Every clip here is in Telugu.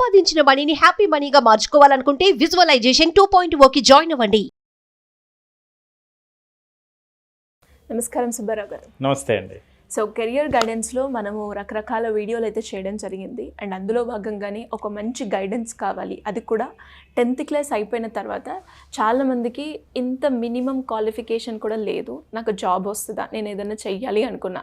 సంపాదించిన మనీని హ్యాపీ మనీగా మార్చుకోవాలనుకుంటే విజువలైజేషన్ 2.0కి జాయిన్ అవ్వండి. నమస్కారం సుబ్బారావు గారు. నమస్తే అండి. సో కెరియర్ గైడెన్స్లో మనము రకరకాల వీడియోలు అయితే చేయడం జరిగింది. అండ్ అందులో భాగంగానే ఒక మంచి గైడెన్స్ కావాలి, అది కూడా 10th క్లాస్ అయిపోయిన తర్వాత చాలామందికి ఇంత మినిమం క్వాలిఫికేషన్ కూడా లేదు, నాకు జాబ్ వస్తుందా, నేను ఏదైనా చెయ్యాలి అనుకున్నా,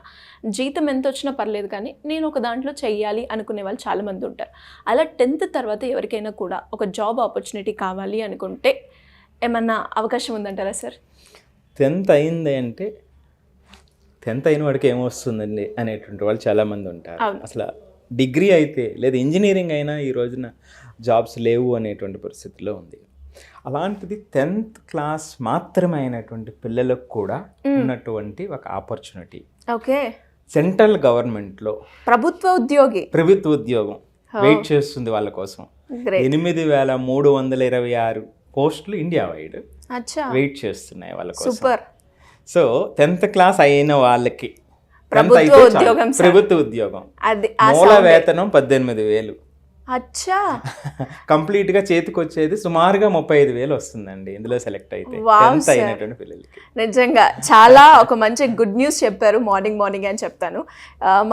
జీతం ఎంత వచ్చినా పర్లేదు కానీ నేను ఒక దాంట్లో చెయ్యాలి అనుకునే వాళ్ళు చాలామంది ఉంటారు. అలా 10th తర్వాత ఎవరికైనా కూడా ఒక జాబ్ ఆపర్చునిటీ కావాలి అనుకుంటే ఏమన్నా అవకాశం ఉందంటారా సార్? 10th అయింది అంటే 10th అయిన వాడికి ఏమొస్తుందండి అనేటువంటి వాళ్ళు చాలామంది ఉంటారు. అసలు డిగ్రీ అయితే లేదా ఇంజనీరింగ్ అయినా ఈ రోజున జాబ్స్ లేవు అనేటువంటి పరిస్థితిలో ఉంది. అలాంటిది 10th క్లాస్ మాత్రమే అయినటువంటి పిల్లలకు కూడా ఉన్నటువంటి ఒక ఆపర్చునిటీ. ఓకే, సెంట్రల్ గవర్నమెంట్లో ప్రభుత్వ ఉద్యోగం వెయిట్ చేస్తుంది వాళ్ళ కోసం. 8,326 పోస్టులు ఇండియా వైడ్ వెయిట్ చేస్తున్నాయి వాళ్ళ కోసం. సూపర్. సో 10th క్లాస్ అయిన వాళ్ళకి ప్రభుత్వ ఉద్యోగం, మూల వేతనం 18,000. అచ్చా, కంప్లీట్ గా చేతికి వచ్చేది సుమారుగా 35,000 వస్తుందండి ఇందులో సెలెక్ట్ అయితే 10th అయినటువంటి పిల్లలకి. నిజంగా చాలా ఒక మంచి గుడ్ న్యూస్ చెప్పారు. మార్నింగ్ అని చెప్తాను.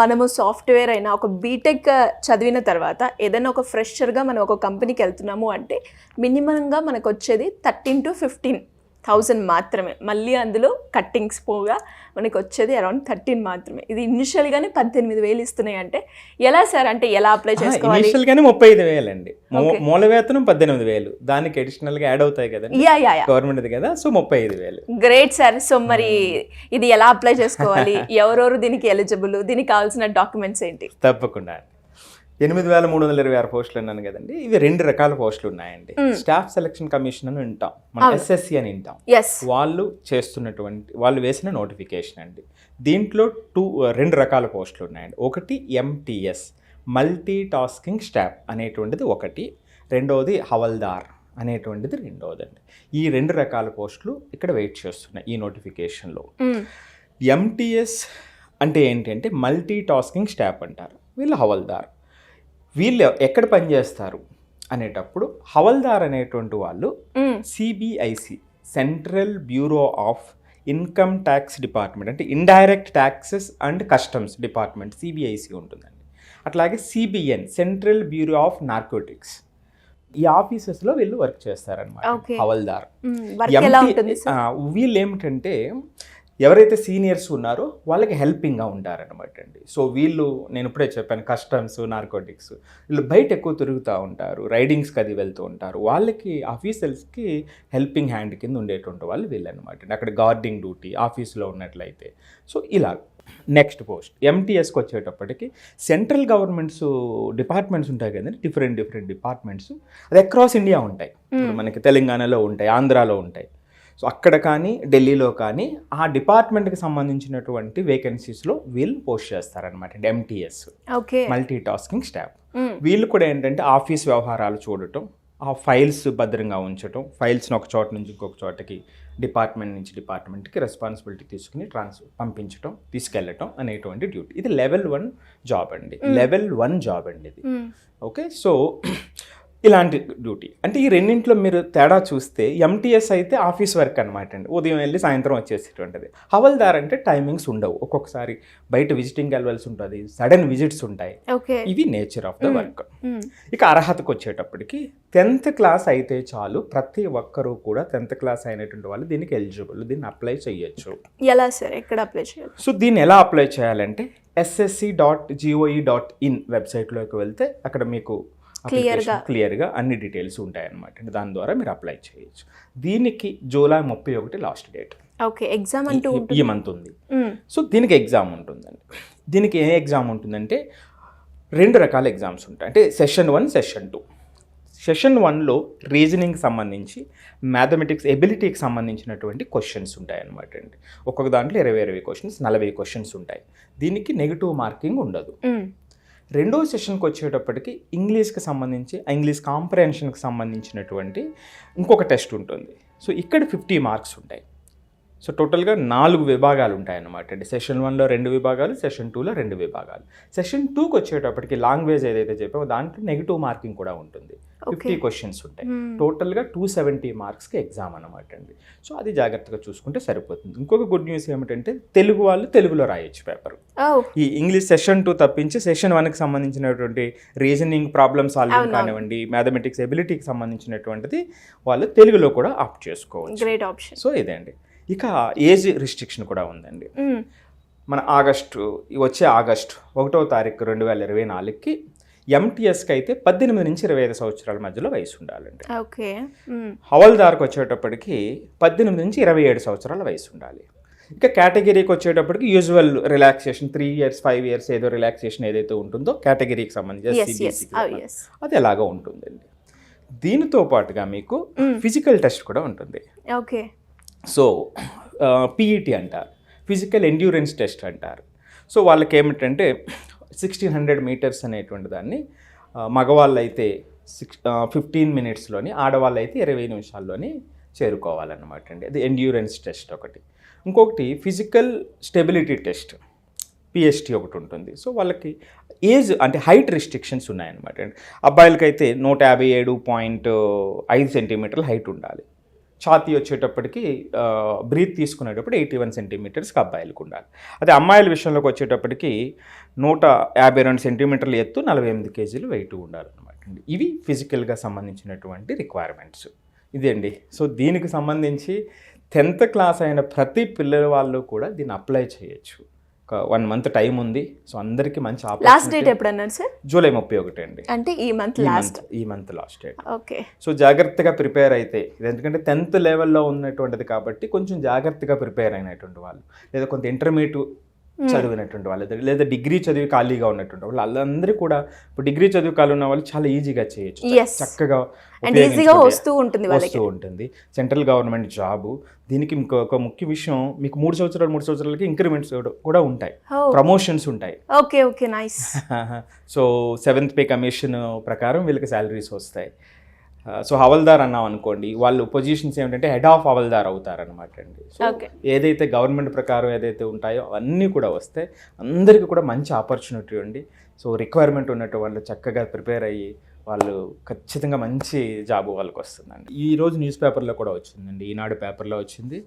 మనము సాఫ్ట్వేర్ అయినా ఒక బీటెక్ చదివిన తర్వాత ఏదైనా ఒక ఫ్రెషర్గా మనం ఒక కంపెనీకి వెళ్తున్నాము అంటే మినిమంగా మనకు వచ్చేది 13,000 to 15,000 మాత్రమే. మళ్ళీ అందులో కట్టింగ్స్ పోగా మనకి వచ్చేది అరౌండ్ 13 మాత్రమే. ఇది ఇనిషియల్గానే 18,000 ఇస్తున్నాయి అంటే ఎలా సార్? అంటే ఎలా అప్లై చేసుకోవాలి? ఇనిషియల్గానే 35,000 అండి, మూల వేతనం 18,000, దానికి అడిషనల్గా యాడ్ అవుతాయి కదండి గవర్నమెంట్ కదా, సో 35,000. Great sir. సో మరి ఇది ఎలా అప్లై చేసుకోవాలి, ఎవరెవరు దీనికి ఎలిజిబుల్, దీనికి కావాల్సిన డాక్యుమెంట్స్ ఏంటి? తప్పకుండా 8,326 పోస్టులు అన్నాను కదండి. ఇవి 2 రకాల పోస్టులు ఉన్నాయండి. స్టాఫ్ సెలక్షన్ కమిషన్ అని వింటాం, మనం SSC అని వింటాం. వాళ్ళు వేసిన నోటిఫికేషన్ అండి. దీంట్లో 2 రకాల పోస్టులు ఉన్నాయండి. ఒకటి MTS మల్టీ టాస్కింగ్ స్టాఫ్ అనేటువంటిది ఒకటి, రెండవది హవల్దార్ అనేటువంటిది రెండవదండి. ఈ 2 రకాల పోస్టులు ఇక్కడ వెయిట్ చేస్తున్నాయి ఈ నోటిఫికేషన్లో. MTS అంటే ఏంటంటే మల్టీ టాస్కింగ్ స్టాఫ్ అంటారు. వీళ్ళు హవల్దార్. వీళ్ళు ఎక్కడ పనిచేస్తారు అనేటప్పుడు హవల్దార్ అనేటువంటి వాళ్ళు CBIC central bureau of income tax department, అంటే indirect taxes and customs department CBIC ఉంటుందండి. అట్లాగే CBN central bureau of narcotics, ఈ ఆఫీసెస్లో వీళ్ళు వర్క్ చేస్తారనమాట హవల్దార్. వీళ్ళు ఏమిటంటే ఎవరైతే సీనియర్స్ ఉన్నారో వాళ్ళకి హెల్పింగ్గా ఉంటారనమాట అండి. సో వీళ్ళు, నేను ఇప్పుడే చెప్పాను, కస్టమ్స్, నార్కోటిక్స్, వీళ్ళు బయట ఎక్కువ తిరుగుతూ ఉంటారు, రైడింగ్స్కి అది వెళ్తూ ఉంటారు. వాళ్ళకి ఆఫీసర్స్కి హెల్పింగ్ హ్యాండ్ కింద ఉండేటువంటి వాళ్ళు వీళ్ళు అనమాట. అక్కడ గార్డింగ్ డ్యూటీ ఆఫీస్లో ఉన్నట్లయితే. సో ఇలా నెక్స్ట్ పోస్ట్ MTSకి వచ్చేటప్పటికి సెంట్రల్ గవర్నమెంట్స్ డిపార్ట్మెంట్స్ ఉంటాయి కదండి, డిఫరెంట్ డిపార్ట్మెంట్స్, అది అక్రాస్ ఇండియా ఉంటాయి. మనకి తెలంగాణలో ఉంటాయి, ఆంధ్రాలో ఉంటాయి. సో అక్కడ కానీ ఢిల్లీలో కానీ ఆ డిపార్ట్మెంట్కి సంబంధించినటువంటి వేకెన్సీస్లో వీళ్ళు పోస్ట్ చేస్తారనమాట MTS మల్టీ టాస్కింగ్ స్టాఫ్. వీళ్ళు కూడా ఏంటంటే ఆఫీస్ వ్యవహారాలు చూడటం, ఆ ఫైల్స్ భద్రంగా ఉంచటం, ఫైల్స్ని ఒక చోట నుంచి ఇంకొక చోటకి, డిపార్ట్మెంట్ నుంచి డిపార్ట్మెంట్కి రెస్పాన్సిబిలిటీ తీసుకుని పంపించడం, తీసుకెళ్ళటం అనేటువంటి డ్యూటీ. ఇది లెవెల్ 1 జాబ్ అండి, లెవెల్ 1 జాబ్ అండి ఇది. ఓకే, సో ఇలాంటి డ్యూటీ. అంటే ఈ రెండింటిలో మీరు తేడా చూస్తే MTS అయితే ఆఫీస్ వర్క్ అనమాట అండి, ఉదయం వెళ్ళి సాయంత్రం వచ్చేసేటువంటిది. హవల్దార్ అంటే టైమింగ్స్ ఉండవు, ఒక్కొక్కసారి బయట విజిటింగ్ వెళ్ళవలసి ఉంటుంది, సడన్ విజిట్స్ ఉంటాయి. ఇవి నేచర్ ఆఫ్ ద వర్క్. ఇక అర్హతకు వచ్చేటప్పటికి 10th క్లాస్ అయితే చాలు, ప్రతి ఒక్కరూ కూడా 10th క్లాస్ అయినటువంటి వాళ్ళు దీనికి ఎలిజిబుల్, దీన్ని అప్లై చేయొచ్చు. ఎలా సార్, ఎక్కడ అప్లై చేయాలి? సో దీన్ని ఎలా అప్లై చేయాలంటే ssc.gov.in వెబ్సైట్లోకి వెళ్తే అక్కడ మీకు క్లియర్గా అన్ని డీటెయిల్స్ ఉంటాయన్నమాట. దాని ద్వారా మీరు అప్లై చేయొచ్చు. దీనికి July 31 last date. Okay, exam అంటూ ఈ మంత్ ఉంది. సో దీనికి ఎగ్జామ్ ఉంటుందండి. దీనికి ఏ ఎగ్జామ్ ఉంటుందంటే 2 రకాల ఎగ్జామ్స్ ఉంటాయి. అంటే సెషన్ 1, సెషన్ 2. సెషన్ 1లో రీజనింగ్కి సంబంధించి, మ్యాథమెటిక్స్ ఎబిలిటీకి సంబంధించినటువంటి క్వశ్చన్స్ ఉంటాయన్నమాట అండి. ఒక్కొక్క దాంట్లో 20 క్వశ్చన్స్, 40 క్వశ్చన్స్ ఉంటాయి. దీనికి నెగిటివ్ మార్కింగ్ ఉండదు. రెండో సెషన్కి వచ్చేటప్పటికి ఇంగ్లీష్కి సంబంధించి, ఇంగ్లీష్ కాంప్రహెన్షన్కి సంబంధించినటువంటి ఇంకొక టెస్ట్ ఉంటుంది. సో ఇక్కడ 50 మార్క్స్ ఉంటాయి. సో టోటల్గా 4 విభాగాలు ఉంటాయన్నమాట అండి. సెషన్ 1లో 2 విభాగాలు, సెషన్ 2లో 2 విభాగాలు. సెషన్ 2కి వచ్చేటప్పటికి లాంగ్వేజ్ ఏదైతే చెప్పామో దాంట్లో నెగిటివ్ మార్కింగ్ కూడా ఉంటుంది. 50 క్వశ్చన్స్ ఉంటాయి. టోటల్గా 270 మార్క్స్కి ఎగ్జామ్ అనమాట అండి. సో అది జాగ్రత్తగా చూసుకుంటే సరిపోతుంది. ఇంకొక గుడ్ న్యూస్ ఏమిటంటే తెలుగు వాళ్ళు తెలుగులో రాయొచ్చు పేపర్. ఈ ఇంగ్లీష్ సెషన్ 2 తప్పించి సెషన్ 1కి సంబంధించినటువంటి రీజనింగ్, ప్రాబ్లమ్ సాల్వింగ్ కానివ్వండి, మ్యాథమెటిక్స్ ఎబిలిటీకి సంబంధించినటువంటిది వాళ్ళు తెలుగులో కూడా ఆప్ట్ చేసుకోవచ్చు. Great option. సో ఇదండి. ఇక ఏజ్ రిస్ట్రిక్షన్ కూడా ఉందండి. మన వచ్చే ఆగస్టు 1వ తారీఖు 2024కి ఎంటీఎస్కి అయితే 18 నుంచి 25 సంవత్సరాల మధ్యలో వయసు ఉండాలండి. ఓకే. హవల్దార్కి వచ్చేటప్పటికి 18 నుంచి 27 సంవత్సరాల వయసు ఉండాలి. ఇక కేటగిరీకి వచ్చేటప్పటికి యూజువల్ రిలాక్సేషన్ 3 years 5 years ఏదో రిలాక్సేషన్ ఏదైతే ఉంటుందో కేటగిరీకి సంబంధించి అది ఎలాగో ఉంటుందండి. దీనితో పాటుగా మీకు ఫిజికల్ టెస్ట్ కూడా ఉంటుంది. ఓకే. సో పీఈటీ అంటారు, ఫిజికల్ ఎండ్యూరెన్స్ టెస్ట్ అంటారు. సో వాళ్ళకి ఏమిటంటే 1600 మీటర్స్ అనేటువంటి దాన్ని మగవాళ్ళు అయితే 15 minutesలోని, ఆడవాళ్ళు అయితే 20 నిమిషాల్లోని చేరుకోవాలన్నమాట అండి. అది ఎండ్యూరెన్స్ టెస్ట్ ఒకటి. ఇంకొకటి ఫిజికల్ స్టెబిలిటీ టెస్ట్, పిఎస్టీ ఒకటి ఉంటుంది. సో వాళ్ళకి ఏజ్ అంటే హైట్ రిస్ట్రిక్షన్స్ ఉన్నాయన్నమాట అండి. అబ్బాయిలకైతే 157.5 సెంటీమీటర్ల హైట్ ఉండాలి. ఛాతీ వచ్చేటప్పటికి బ్రీత్ తీసుకునేటప్పుడు 81 సెంటీమీటర్స్కి అబ్బాయిలకు ఉండాలి. అదే అమ్మాయిల విషయంలోకి వచ్చేటప్పటికి 152 సెంటీమీటర్ల ఎత్తు, 48 kgs వెయిట్ ఉండాలన్నమాట అండి. ఇవి ఫిజికల్గా సంబంధించినటువంటి రిక్వైర్మెంట్స్. ఇదే అండి. సో దీనికి సంబంధించి 10th క్లాస్ అయిన ప్రతి పిల్లల వాళ్ళు కూడా దీన్ని అప్లై చేయొచ్చు. ఒక 1 month టైం ఉంది. సో అందరికి మంచి లాస్ట్ డేట్ ఎప్పుడు అన్నారు సార్? జూలై 31 అండి. అంటే ఈ month last date. Okay. So జాగ్రత్తగా ప్రిపేర్ అయితే, ఎందుకంటే 10th లెవెల్లో ఉన్నటువంటిది కాబట్టి కొంచెం జాగ్రత్తగా ప్రిపేర్ అయినటువంటి వాళ్ళు, లేదా కొంత ఇంటర్మీడియట్ చదివినటువంటి వాళ్ళు, లేదా డిగ్రీ చదివి ఖాళీగా ఉన్నటువంటి వాళ్ళు, వాళ్ళందరూ కూడా ఇప్పుడు డిగ్రీ చదివి ఖాళీ ఉన్న వాళ్ళు చాలా ఈజీగా చేయొచ్చు, చక్కగా వస్తూ ఉంటుంది. Central government job. దీనికి ఇంకొక ముఖ్య విషయం, మీకు 3 సంవత్సరాలకి ఇంక్రిమెంట్స్ కూడా ఉంటాయి, ప్రమోషన్స్ ఉంటాయి. Okay okay, nice. So 7th pay commission ప్రకారం వీళ్ళకి శాలరీస్ వస్తాయి. సో హవల్దార్ అన్నాం అనుకోండి, వాళ్ళు పొజిషన్స్ ఏమిటంటే హెడ్ ఆఫ్ హవల్దార్ అవుతారనమాట అండి. సో ఏదైతే గవర్నమెంట్ ప్రకారం ఏదైతే ఉంటాయో అవన్నీ కూడా వస్తాయి. అందరికీ కూడా మంచి ఆపర్చునిటీ అండి. సో రిక్వైర్మెంట్ ఉన్నట్టు వాళ్ళు చక్కగా ప్రిపేర్ అయ్యి వాళ్ళు ఖచ్చితంగా మంచి జాబ్ వాళ్ళకి వస్తుందండి. ఈ రోజు న్యూస్ పేపర్లో కూడా వచ్చిందండి, ఈనాడు పేపర్లో వచ్చింది.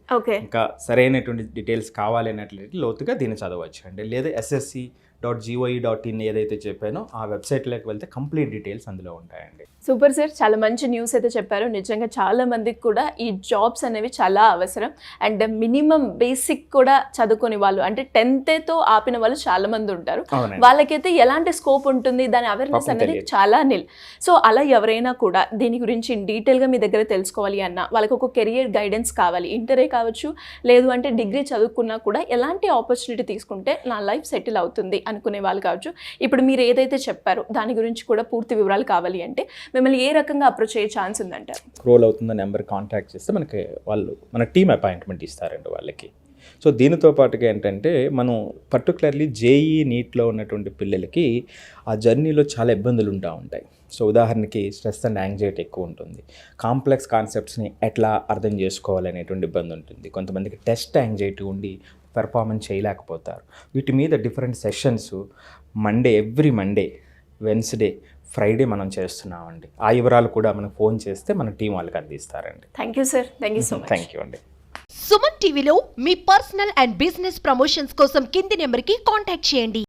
ఇంకా సరైనటువంటి డీటెయిల్స్ కావాలి అన్నట్లయితే లోతుగా దీన్ని చదవచ్చు అండి. లేదా ssc.gov.in ఏదైతే చెప్పానో ఆ వెబ్సైట్లోకి వెళ్తే కంప్లీట్ డీటెయిల్స్ అందులో ఉంటాయండి. సూపర్ సార్, చాలా మంచి న్యూస్ అయితే చెప్పారు. నిజంగా చాలా మందికి కూడా ఈ జాబ్స్ అనేవి చాలా అవసరం. అండ్ మినిమం బేసిక్ కూడా చదువుకునే వాళ్ళు, అంటే 10th ఆపిన వాళ్ళు చాలా మంది ఉంటారు. వాళ్ళకైతే ఎలాంటి స్కోప్ ఉంటుంది, దాని అవేర్నెస్ అనేది చాలా నిల్. సో అలా ఎవరైనా కూడా దీని గురించి డీటెయిల్గా మీ దగ్గర తెలుసుకోవాలి అన్నా, వాళ్ళకి ఒక కెరియర్ గైడెన్స్ కావాలి, ఇంటరే కావచ్చు, లేదు అంటే డిగ్రీ చదువుకున్నా కూడా ఎలాంటి ఆపర్చునిటీ తీసుకుంటే నా లైఫ్ సెటిల్ అవుతుంది అనుకునే వాళ్ళు కావచ్చు. ఇప్పుడు మీరు ఏదైతే చెప్పారో దాని గురించి కూడా పూర్తి వివరాలు కావాలి అంటే మిమ్మల్ని ఏ రకంగా అప్రోచ్ అయ్యే ఛాన్స్ ఉందంటారు? స్క్రోల్ అవుతున్న నెంబర్ కాంటాక్ట్ చేస్తే మన టీమ్ అపాయింట్మెంట్ ఇస్తారండి వాళ్ళకి. సో దీనితో పాటుగా ఏంటంటే మనం పర్టికులర్లీ జేఈ నీట్లో ఉన్నటువంటి పిల్లలకి ఆ జర్నీలో చాలా ఇబ్బందులు ఉంటాయి. సో ఉదాహరణకి స్ట్రెస్ అండ్ యాంగ్జైటీ ఎక్కువ ఉంటుంది, కాంప్లెక్స్ కాన్సెప్ట్స్ని ఎట్లా అర్థం చేసుకోవాలనేటువంటి ఇబ్బంది ఉంటుంది, కొంతమందికి టెస్ట్ యాంగ్జైటీ ఉండి పెర్ఫార్మెన్స్ చేయలేకపోతారు. వీటి మీద different sessions every Monday, Wednesday, Friday మనం చేస్తున్నామండి. ఆ వివరాలు కూడా మనకు ఫోన్ చేస్తే మన టీం వాళ్ళకి అందిస్తారండి. Thank you sir. Thank you so much. Thank you అండి. సుమన్ టీవీలో మీ పర్సనల్ అండ్ బిజినెస్ ప్రమోషన్స్ కోసం కింది నెంబర్కి కాంటాక్ట్ చేయండి.